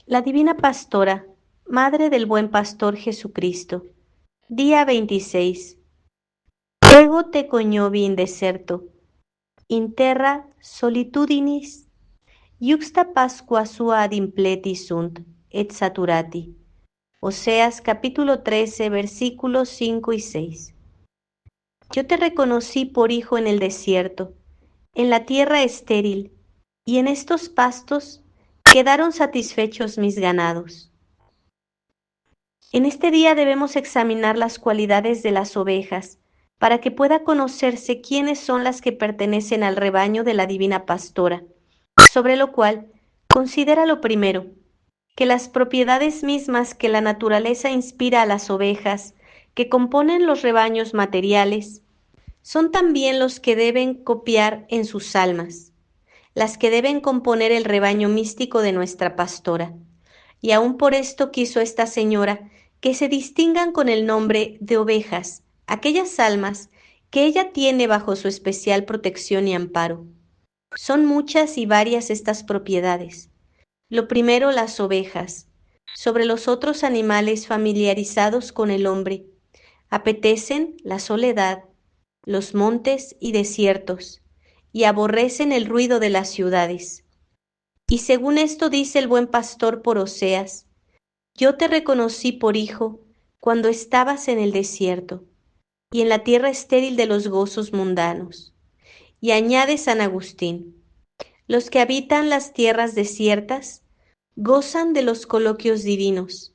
La Divina Pastora, Madre del Buen Pastor Jesucristo. Día 26. Ego te coniovi in deserto, in terra solitudinis, iuxta Pascua sua ad impleti sunt, et saturati. Oseas capítulo 13, versículos 5 y 6. Yo te reconocí por hijo en el desierto, en la tierra estéril, y en estos pastos quedaron satisfechos mis ganados. En este día debemos examinar las cualidades de las ovejas para que pueda conocerse quiénes son las que pertenecen al rebaño de la Divina Pastora, sobre lo cual considera lo primero, que las propiedades mismas que la naturaleza inspira a las ovejas que componen los rebaños materiales son también los que deben copiar en sus almas, las que deben componer el rebaño místico de nuestra pastora. Y aún por esto quiso esta señora que se distingan con el nombre de ovejas aquellas almas que ella tiene bajo su especial protección y amparo. Son muchas y varias estas propiedades. Lo primero, las ovejas, sobre los otros animales familiarizados con el hombre, apetecen la soledad, los montes y desiertos, y aborrecen el ruido de las ciudades. Y según esto dice el buen pastor por Oseas: yo te reconocí por hijo cuando estabas en el desierto y en la tierra estéril de los gozos mundanos. Y añade San Agustín: los que habitan las tierras desiertas gozan de los coloquios divinos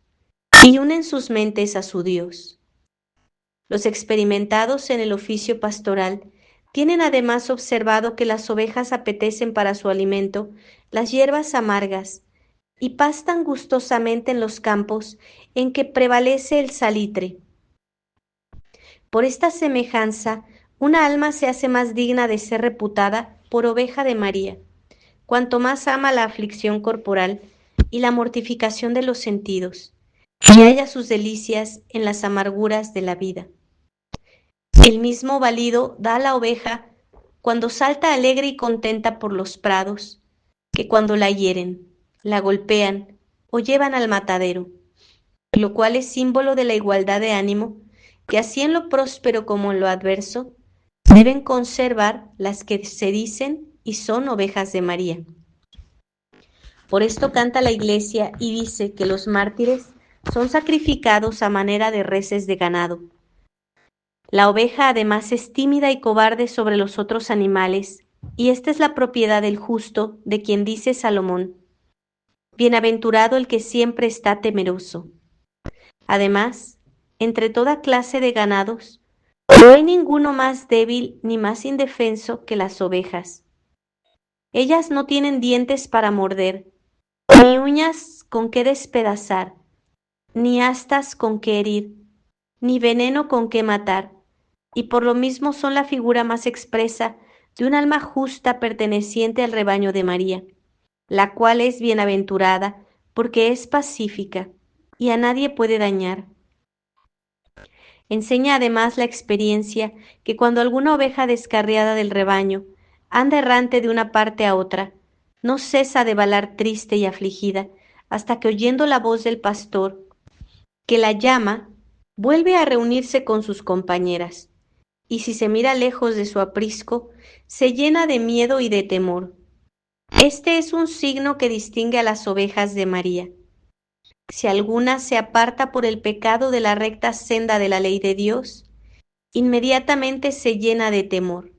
y unen sus mentes a su Dios. Los experimentados en el oficio pastoral tienen además observado que las ovejas apetecen para su alimento las hierbas amargas y pastan gustosamente en los campos en que prevalece el salitre. Por esta semejanza, una alma se hace más digna de ser reputada por oveja de María, cuanto más ama la aflicción corporal y la mortificación de los sentidos, y halla sus delicias en las amarguras de la vida. El mismo valido da a la oveja cuando salta alegre y contenta por los prados, que cuando la hieren, la golpean o llevan al matadero, lo cual es símbolo de la igualdad de ánimo que así en lo próspero como en lo adverso deben conservar las que se dicen y son ovejas de María. Por esto canta la Iglesia y dice que los mártires son sacrificados a manera de reses de ganado. La oveja además es tímida y cobarde sobre los otros animales, y esta es la propiedad del justo, de quien dice Salomón: bienaventurado el que siempre está temeroso. Además, entre toda clase de ganados, no hay ninguno más débil ni más indefenso que las ovejas. Ellas no tienen dientes para morder, ni uñas con que despedazar, ni astas con que herir, ni veneno con que matar, y por lo mismo son la figura más expresa de un alma justa perteneciente al rebaño de María, la cual es bienaventurada porque es pacífica y a nadie puede dañar. Enseña además la experiencia que cuando alguna oveja descarriada del rebaño anda errante de una parte a otra, no cesa de balar triste y afligida hasta que, oyendo la voz del pastor que la llama, vuelve a reunirse con sus compañeras, y si se mira lejos de su aprisco, se llena de miedo y de temor. Este es un signo que distingue a las ovejas de María. Si alguna se aparta por el pecado de la recta senda de la ley de Dios, inmediatamente se llena de temor,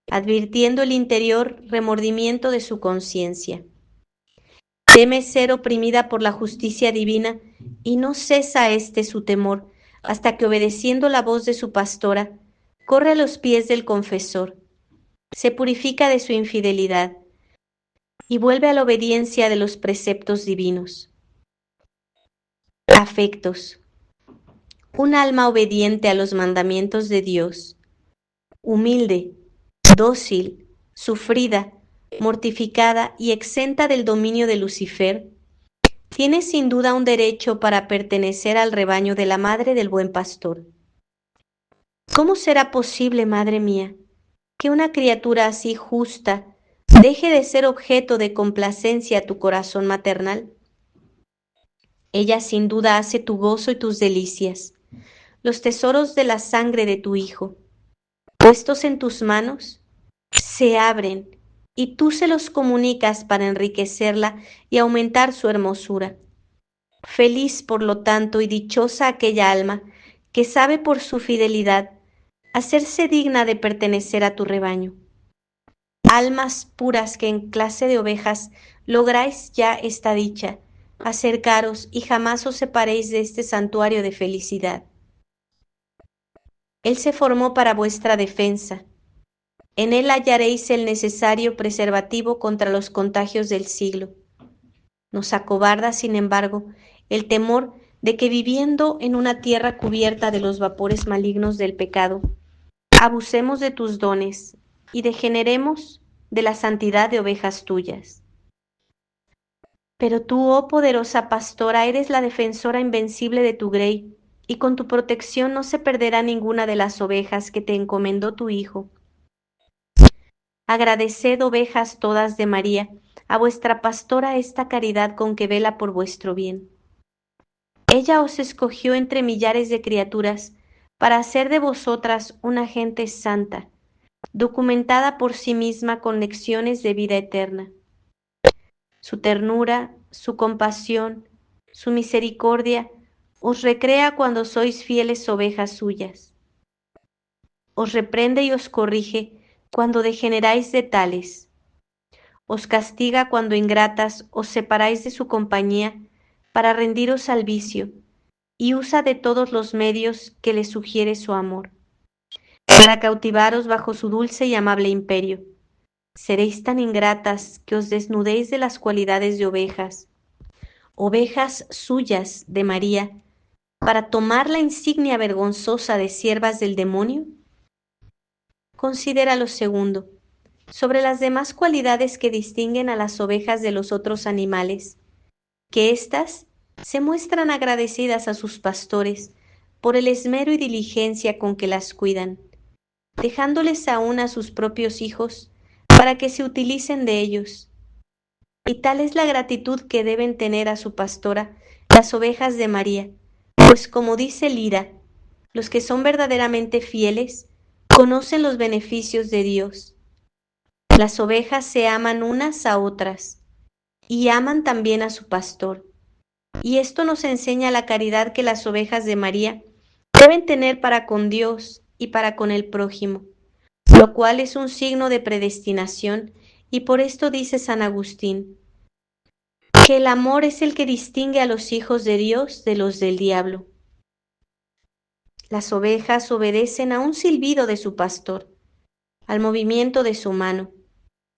advirtiendo el interior remordimiento de su conciencia. Teme ser oprimida por la justicia divina y no cesa su temor hasta que, obedeciendo la voz de su pastora, corre a los pies del confesor, se purifica de su infidelidad y vuelve a la obediencia de los preceptos divinos. Afectos. Un alma obediente a los mandamientos de Dios, humilde, dócil, sufrida, mortificada y exenta del dominio de Lucifer, tiene sin duda un derecho para pertenecer al rebaño de la Madre del Buen Pastor. ¿Cómo será posible, Madre mía, que una criatura así justa deje de ser objeto de complacencia a tu corazón maternal? Ella sin duda hace tu gozo y tus delicias, los tesoros de la sangre de tu Hijo, puestos en tus manos, se abren y tú se los comunicas para enriquecerla y aumentar su hermosura. Feliz, por lo tanto, y dichosa aquella alma que sabe por su fidelidad hacerse digna de pertenecer a tu rebaño. Almas puras que en clase de ovejas lográis ya esta dicha, acercaros y jamás os separéis de este santuario de felicidad. Él se formó para vuestra defensa. En él hallaréis el necesario preservativo contra los contagios del siglo. Nos acobarda, sin embargo, el temor de que viviendo en una tierra cubierta de los vapores malignos del pecado, abusemos de tus dones y degeneremos de la santidad de ovejas tuyas. Pero tú, oh poderosa pastora, eres la defensora invencible de tu grey, y con tu protección no se perderá ninguna de las ovejas que te encomendó tu Hijo. Agradeced, ovejas todas de María, a vuestra pastora esta caridad con que vela por vuestro bien. Ella os escogió entre millares de criaturas para hacer de vosotras una gente santa, documentada por sí misma con lecciones de vida eterna. Su ternura, su compasión, su misericordia os recrea cuando sois fieles ovejas suyas. Os reprende y os corrige cuando degeneráis de tales. Os castiga cuando ingratas os separáis de su compañía para rendiros al vicio, y usa de todos los medios que le sugiere su amor, para cautivaros bajo su dulce y amable imperio. Seréis tan ingratas que os desnudéis de las cualidades de ovejas, ovejas suyas de María, para tomar la insignia vergonzosa de siervas del demonio. Considera lo segundo, sobre las demás cualidades que distinguen a las ovejas de los otros animales, que éstas se muestran agradecidas a sus pastores por el esmero y diligencia con que las cuidan, dejándoles aún a sus propios hijos para que se utilicen de ellos. Y tal es la gratitud que deben tener a su pastora las ovejas de María, pues como dice Lira, los que son verdaderamente fieles conocen los beneficios de Dios. Las ovejas se aman unas a otras y aman también a su pastor. Y esto nos enseña la caridad que las ovejas de María deben tener para con Dios y para con el prójimo, lo cual es un signo de predestinación, y por esto dice San Agustín, que el amor es el que distingue a los hijos de Dios de los del diablo. Las ovejas obedecen a un silbido de su pastor, al movimiento de su mano,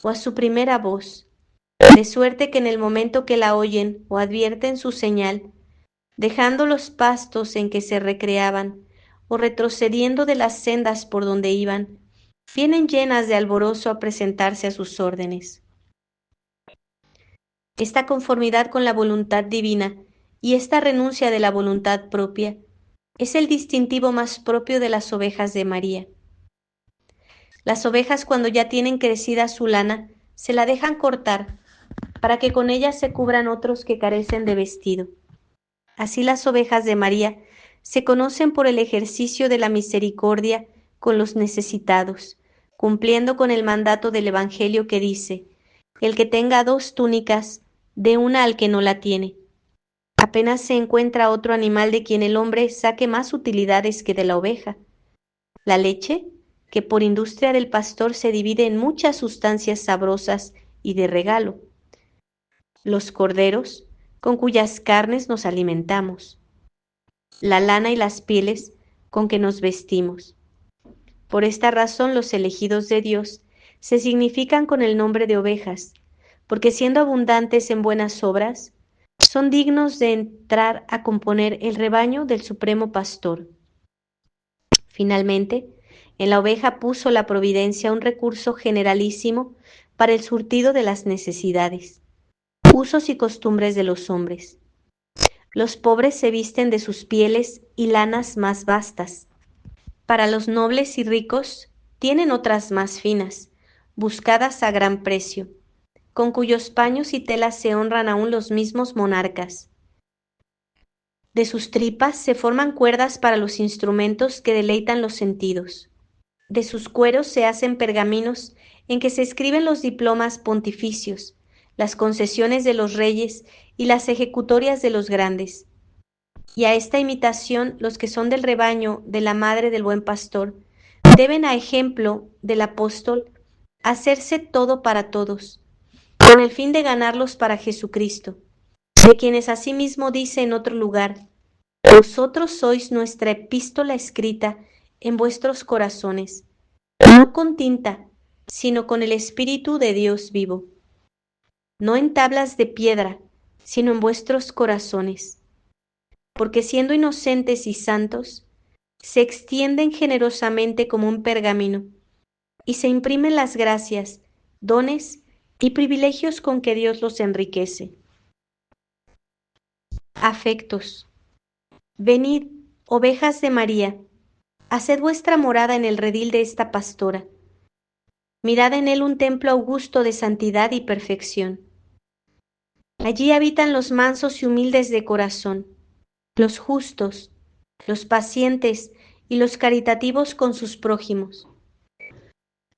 o a su primera voz, de suerte que en el momento que la oyen o advierten su señal, dejando los pastos en que se recreaban, o retrocediendo de las sendas por donde iban, vienen llenas de alborozo a presentarse a sus órdenes. Esta conformidad con la voluntad divina y esta renuncia de la voluntad propia es el distintivo más propio de las ovejas de María. Las ovejas, cuando ya tienen crecida su lana, se la dejan cortar para que con ella se cubran otros que carecen de vestido. Así las ovejas de María se conocen por el ejercicio de la misericordia con los necesitados, cumpliendo con el mandato del Evangelio que dice, el que tenga 2 túnicas, dé una al que no la tiene. Apenas se encuentra otro animal de quien el hombre saque más utilidades que de la oveja. La leche, que por industria del pastor se divide en muchas sustancias sabrosas y de regalo. Los corderos, con cuyas carnes nos alimentamos. La lana y las pieles, con que nos vestimos. Por esta razón los elegidos de Dios se significan con el nombre de ovejas, porque siendo abundantes en buenas obras, son dignos de entrar a componer el rebaño del Supremo Pastor. Finalmente, en la oveja puso la providencia un recurso generalísimo para el surtido de las necesidades, usos y costumbres de los hombres. Los pobres se visten de sus pieles y lanas más vastas. Para los nobles y ricos tienen otras más finas, buscadas a gran precio, con cuyos paños y telas se honran aún los mismos monarcas. De sus tripas se forman cuerdas para los instrumentos que deleitan los sentidos. De sus cueros se hacen pergaminos en que se escriben los diplomas pontificios, las concesiones de los reyes y las ejecutorias de los grandes. Y a esta imitación los que son del rebaño de la madre del buen pastor deben, a ejemplo del apóstol, hacerse todo para todos, con el fin de ganarlos para Jesucristo, de quienes asimismo dice en otro lugar: vosotros sois nuestra epístola escrita en vuestros corazones, no con tinta, sino con el Espíritu de Dios vivo, no en tablas de piedra, sino en vuestros corazones, porque siendo inocentes y santos, se extienden generosamente como un pergamino, y se imprimen las gracias, dones y privilegios con que Dios los enriquece. Afectos. Venid, ovejas de María, haced vuestra morada en el redil de esta pastora. Mirad en él un templo augusto de santidad y perfección. Allí habitan los mansos y humildes de corazón, los justos, los pacientes y los caritativos con sus prójimos,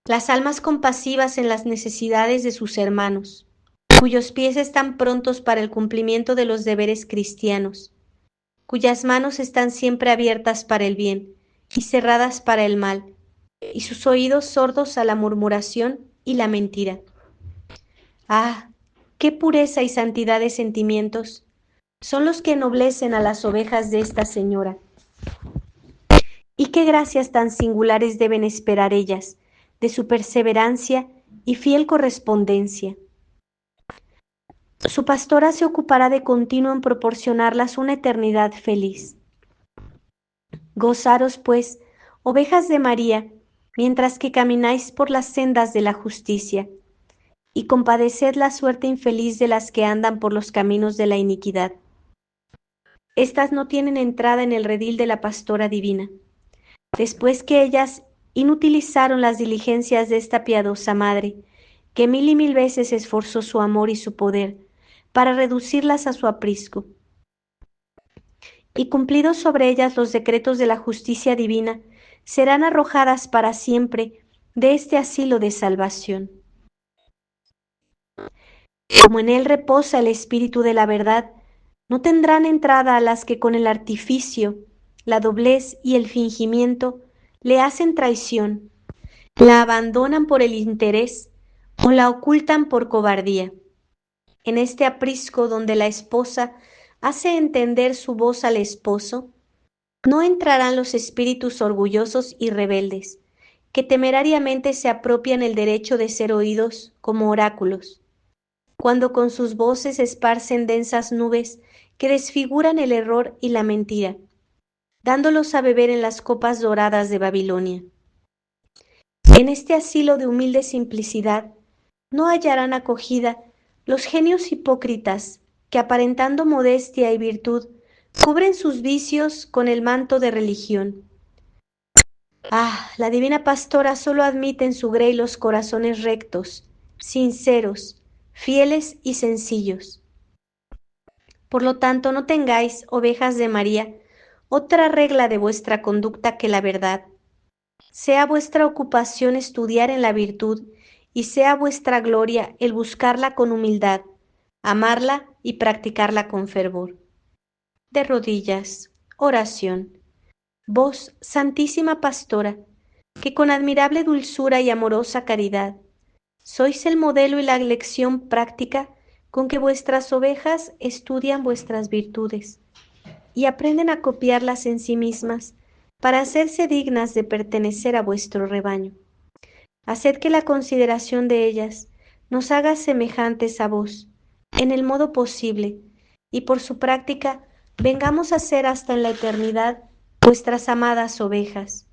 las almas compasivas en las necesidades de sus hermanos, cuyos pies están prontos para el cumplimiento de los deberes cristianos, cuyas manos están siempre abiertas para el bien y cerradas para el mal, y sus oídos sordos a la murmuración y la mentira. ¡Ah! ¡Qué pureza y santidad de sentimientos son los que ennoblecen a las ovejas de esta señora! Y qué gracias tan singulares deben esperar ellas de su perseverancia y fiel correspondencia. Su pastora se ocupará de continuo en proporcionarlas una eternidad feliz. Gozaros, pues, ovejas de María, mientras que camináis por las sendas de la justicia, y compadeced la suerte infeliz de las que andan por los caminos de la iniquidad. Estas no tienen entrada en el redil de la pastora divina. Después que ellas inutilizaron las diligencias de esta piadosa madre, que mil y mil veces esforzó su amor y su poder para reducirlas a su aprisco, y cumplidos sobre ellas los decretos de la justicia divina, serán arrojadas para siempre de este asilo de salvación. Como en él reposa el Espíritu de la verdad, no tendrán entrada a las que con el artificio, la doblez y el fingimiento le hacen traición, la abandonan por el interés o la ocultan por cobardía. En este aprisco donde la esposa hace entender su voz al esposo, no entrarán los espíritus orgullosos y rebeldes, que temerariamente se apropian el derecho de ser oídos como oráculos, cuando con sus voces esparcen densas nubes que desfiguran el error y la mentira, dándolos a beber en las copas doradas de Babilonia. En este asilo de humilde simplicidad no hallarán acogida los genios hipócritas que, aparentando modestia y virtud, cubren sus vicios con el manto de religión. Ah, la divina pastora solo admite en su grey los corazones rectos, sinceros, fieles y sencillos. Por lo tanto, no tengáis, ovejas de María, otra regla de vuestra conducta que la verdad. Sea vuestra ocupación estudiar en la virtud, y sea vuestra gloria el buscarla con humildad, amarla y practicarla con fervor. De rodillas, oración. Vos, Santísima Pastora, que con admirable dulzura y amorosa caridad sois el modelo y la lección práctica con que vuestras ovejas estudian vuestras virtudes y aprenden a copiarlas en sí mismas para hacerse dignas de pertenecer a vuestro rebaño. Haced que la consideración de ellas nos haga semejantes a vos, en el modo posible, y por su práctica vengamos a ser hasta en la eternidad vuestras amadas ovejas.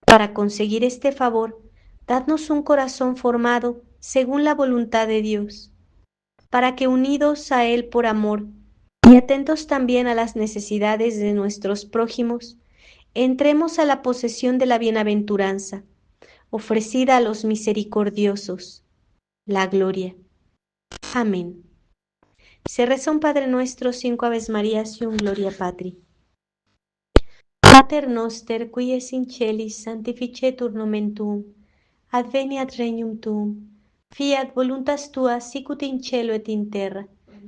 Para conseguir este favor, dadnos un corazón formado según la voluntad de Dios, para que unidos a Él por amor y atentos también a las necesidades de nuestros prójimos, entremos a la posesión de la bienaventuranza, ofrecida a los misericordiosos, la gloria. Amén. Se reza un Padre Nuestro, 5 Aves Marías y un Gloria Patri. Pater noster, qui es in celis, sanctificetur nomen tuum, adveniat regnum tuum, fiat voluntas tua sicut in cielo et in terra.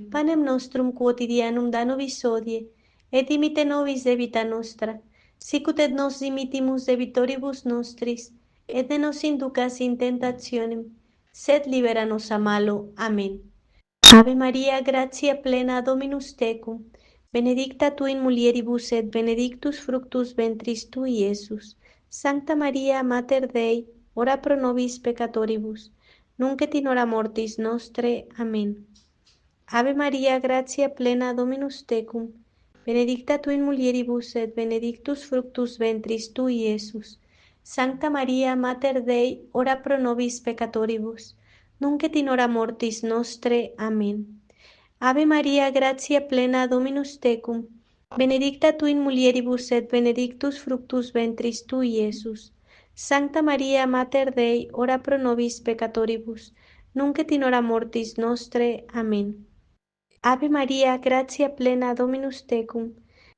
Panem nostrum quotidianum da nobis hodie, et dimite nobis debita nostra, sicut et nos dimitimus debitoribus nostris, et ne nos inducas in tentationem, sed libera nos a malo. Amén. Ave Maria, gratia plena, Dominus tecum, benedicta tu in mulieribus et benedictus fructus ventris tui, Iesus. Sancta Maria, Mater Dei, ora pro nobis peccatoribus, nunc et in hora mortis nostre. Amén. Ave Maria, gratia plena, Dominus tecum, benedicta tu in mulieribus et benedictus fructus ventris tui, Iesus. Sancta Maria, Mater Dei, ora pro nobis peccatoribus, nunc et in hora mortis nostre. Amén. Ave Maria, gratia plena, Dominus tecum, benedicta tu in mulieribus et benedictus fructus ventris tui, Iesus. Sancta Maria, Mater Dei, ora pro nobis peccatoribus, nunc et in hora mortis nostre. Amén. Ave Maria, gratia plena, Dominus tecum,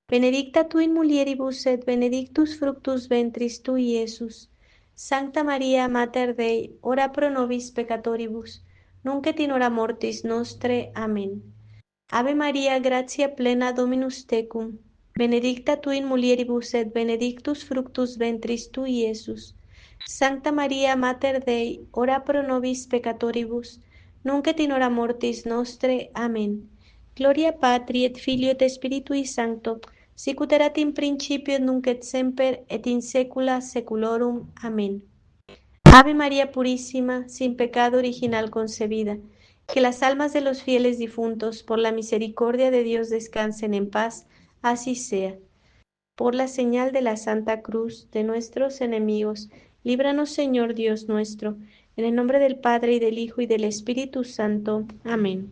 benedicta tu in mulieribus et benedictus fructus ventris tui, Iesus. Sancta Maria, Mater Dei, ora pro nobis peccatoribus, nunc et in hora mortis nostre. Amén. Ave Maria, gratia plena, Dominus tecum, benedicta tu in mulieribus et benedictus fructus ventris tui, Iesus. Sancta Maria, Mater Dei, ora pro nobis peccatoribus, nunc et in hora mortis nostre. Amén. Gloria Patri et Filio et Spiritui Sancto, sicut erat in principio et nunc et semper et in saecula saeculorum. Amén. Ave María Purísima, sin pecado original concebida, que las almas de los fieles difuntos, por la misericordia de Dios, descansen en paz. Así sea. Por la señal de la Santa Cruz de nuestros enemigos, líbranos, Señor Dios nuestro, en el nombre del Padre, y del Hijo, y del Espíritu Santo. Amén.